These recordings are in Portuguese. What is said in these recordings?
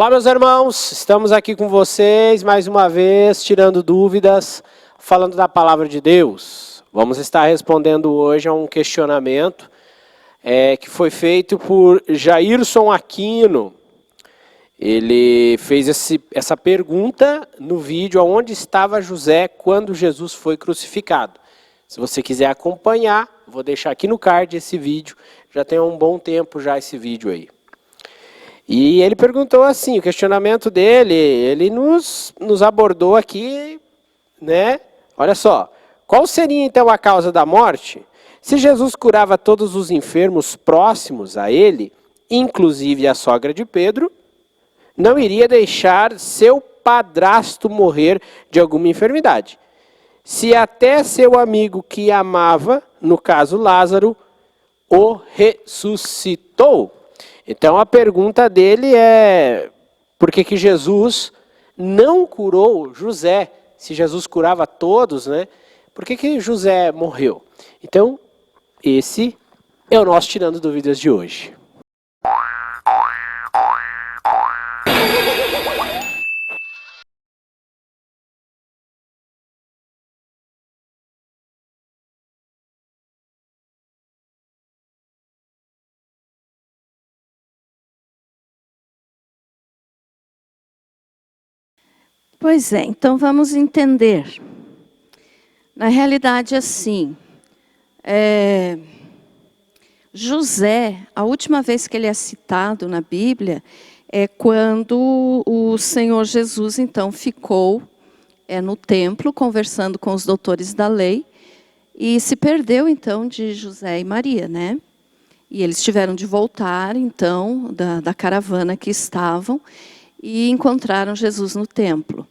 Olá, meus irmãos, estamos aqui com vocês mais uma vez, tirando dúvidas, falando da palavra de Deus. Vamos estar respondendo hoje a um questionamento que foi feito por Jairson Aquino. Ele fez essa pergunta no vídeo: aonde estava José quando Jesus foi crucificado? Se você quiser acompanhar, vou deixar aqui no card esse vídeo, já tem um bom tempo já esse vídeo aí. E ele perguntou assim, o questionamento dele, ele nos abordou aqui, né? Olha só, qual seria então a causa da morte? Se Jesus curava todos os enfermos próximos a ele, inclusive a sogra de Pedro, não iria deixar seu padrasto morrer de alguma enfermidade. Se até seu amigo que amava, no caso Lázaro, o ressuscitou. Então a pergunta dele é: por que Jesus não curou José? Se Jesus curava todos, né? Por que José morreu? Então, esse é o nosso Tirando Dúvidas de hoje. Pois é, então vamos entender. Na realidade, assim, José, a última vez que ele é citado na Bíblia é quando o Senhor Jesus, então, ficou no templo conversando com os doutores da lei e se perdeu, então, de José e Maria, né? E eles tiveram de voltar, então, da caravana que estavam e encontraram Jesus no templo.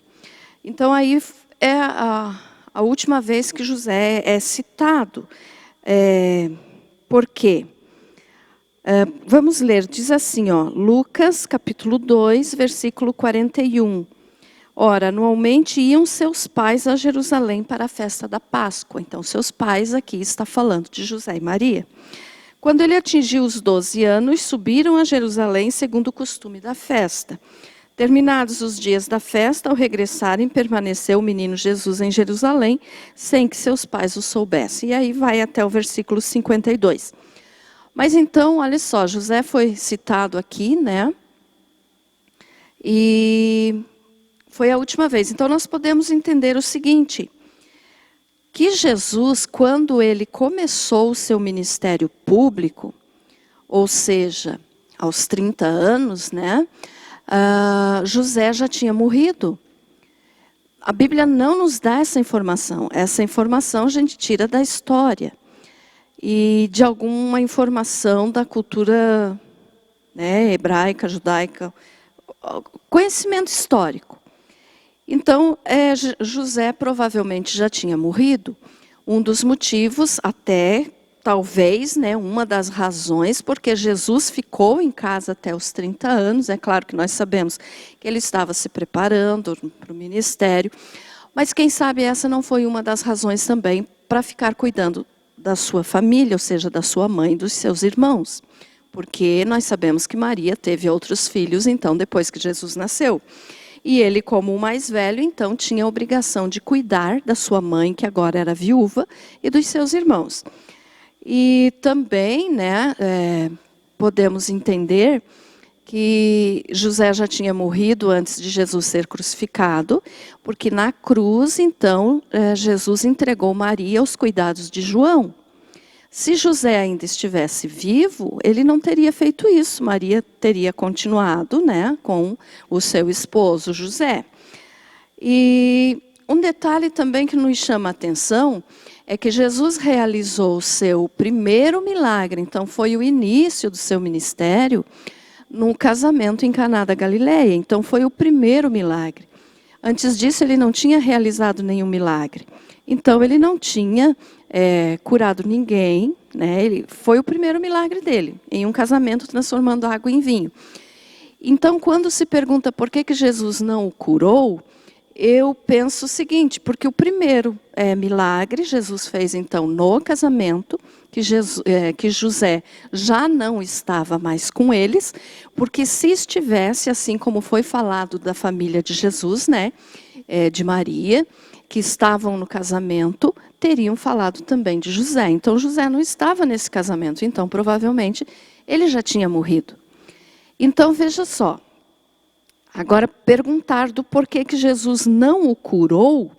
Então, aí é a última vez que José é citado. Por quê? Vamos ler, diz assim, ó, Lucas capítulo 2, versículo 41. Ora, anualmente iam seus pais a Jerusalém para a festa da Páscoa. Então, seus pais aqui está falando de José e Maria. Quando ele atingiu os 12 anos, subiram a Jerusalém segundo o costume da festa. Terminados os dias da festa, ao regressarem, permaneceu o menino Jesus em Jerusalém, sem que seus pais o soubessem. E aí vai até o versículo 52. Mas então, olha só, José foi citado aqui, né? E foi a última vez. Então, nós podemos entender o seguinte: que Jesus, quando ele começou o seu ministério público, ou seja, aos 30 anos, né? José já tinha morrido. A Bíblia não nos dá essa informação. Essa informação a gente tira da história e de alguma informação da cultura, né, hebraica, judaica, conhecimento histórico. Então, José provavelmente já tinha morrido. Um dos motivos, até talvez, né, uma das razões, porque Jesus ficou em casa até os 30 anos. É claro que nós sabemos que ele estava se preparando para o ministério, mas quem sabe essa não foi uma das razões também para ficar cuidando da sua família, ou seja, da sua mãe e dos seus irmãos. Porque nós sabemos que Maria teve outros filhos, então, depois que Jesus nasceu. E ele, como o mais velho, então, tinha a obrigação de cuidar da sua mãe, que agora era viúva, e dos seus irmãos. E também, né, podemos entender que José já tinha morrido antes de Jesus ser crucificado, porque na cruz, então, Jesus entregou Maria aos cuidados de João. Se José ainda estivesse vivo, ele não teria feito isso. Maria teria continuado, né, com o seu esposo José. E um detalhe também que nos chama a atenção é que Jesus realizou o seu primeiro milagre, então foi o início do seu ministério, num casamento em Caná da Galileia. Então foi o primeiro milagre. Antes disso ele não tinha realizado nenhum milagre. Então ele não tinha curado ninguém, né? Foi o primeiro milagre dele, em um casamento transformando água em vinho. Então quando se pergunta por que Jesus não o curou, eu penso o seguinte, porque o primeiro milagre Jesus fez então no casamento, que José já não estava mais com eles, porque se estivesse, assim como foi falado da família de Jesus, né, de Maria, que estavam no casamento, teriam falado também de José. Então José não estava nesse casamento, então provavelmente ele já tinha morrido. Então veja só, agora perguntar do porquê que Jesus não o curou,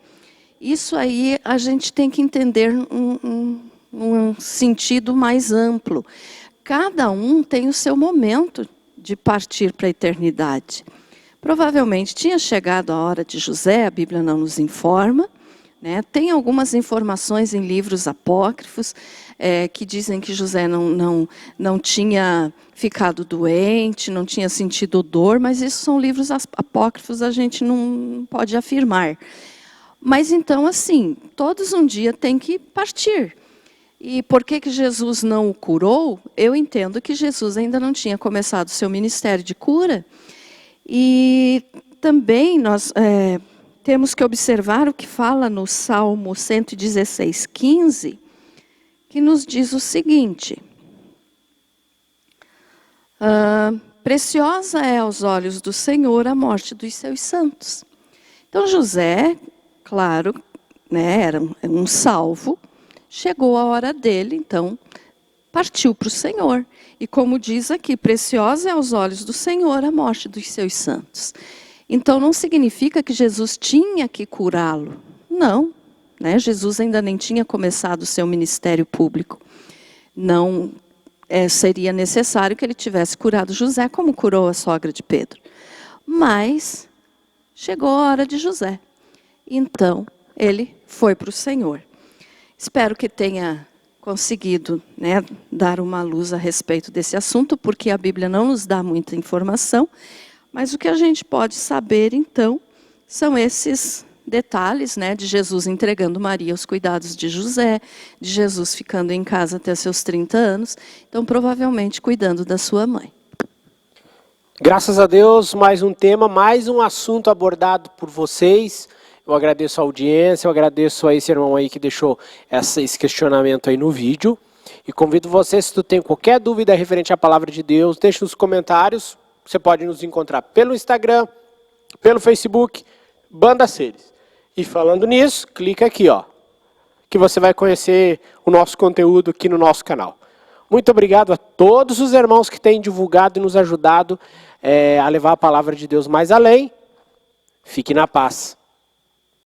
isso aí a gente tem que entender um sentido mais amplo. Cada um tem o seu momento de partir para a eternidade. Provavelmente tinha chegado a hora de José, a Bíblia não nos informa, né? Tem algumas informações em livros apócrifos que dizem que José não tinha ficado doente, não tinha sentido dor, mas isso são livros apócrifos, a gente não pode afirmar. Mas então, assim, todos um dia têm que partir. E por que Jesus não o curou? Eu entendo que Jesus ainda não tinha começado o seu ministério de cura. E também nós temos que observar o que fala no Salmo 116, 15, que nos diz o seguinte: preciosa é aos olhos do Senhor a morte dos seus santos. Então José, claro, né, era um salvo, chegou a hora dele, então partiu para o Senhor. E como diz aqui, preciosa é aos olhos do Senhor a morte dos seus santos. Então não significa que Jesus tinha que curá-lo. Não, né? Jesus ainda nem tinha começado o seu ministério público. Não seria necessário que ele tivesse curado José, como curou a sogra de Pedro. Mas chegou a hora de José. Então ele foi para o Senhor. Espero que tenha conseguido, né, dar uma luz a respeito desse assunto, porque a Bíblia não nos dá muita informação, mas o que a gente pode saber, então, são esses detalhes, né, de Jesus entregando Maria aos cuidados de José, de Jesus ficando em casa até seus 30 anos, então provavelmente cuidando da sua mãe. Graças a Deus, mais um tema, mais um assunto abordado por vocês. Eu agradeço a audiência, eu agradeço a esse irmão aí que deixou esse questionamento aí no vídeo. E convido você, se tu tem qualquer dúvida referente à palavra de Deus, deixe nos comentários. Você pode nos encontrar pelo Instagram, pelo Facebook, Banda Seres. E falando nisso, clica aqui, ó, que você vai conhecer o nosso conteúdo aqui no nosso canal. Muito obrigado a todos os irmãos que têm divulgado e nos ajudado a levar a palavra de Deus mais além. Fique na paz.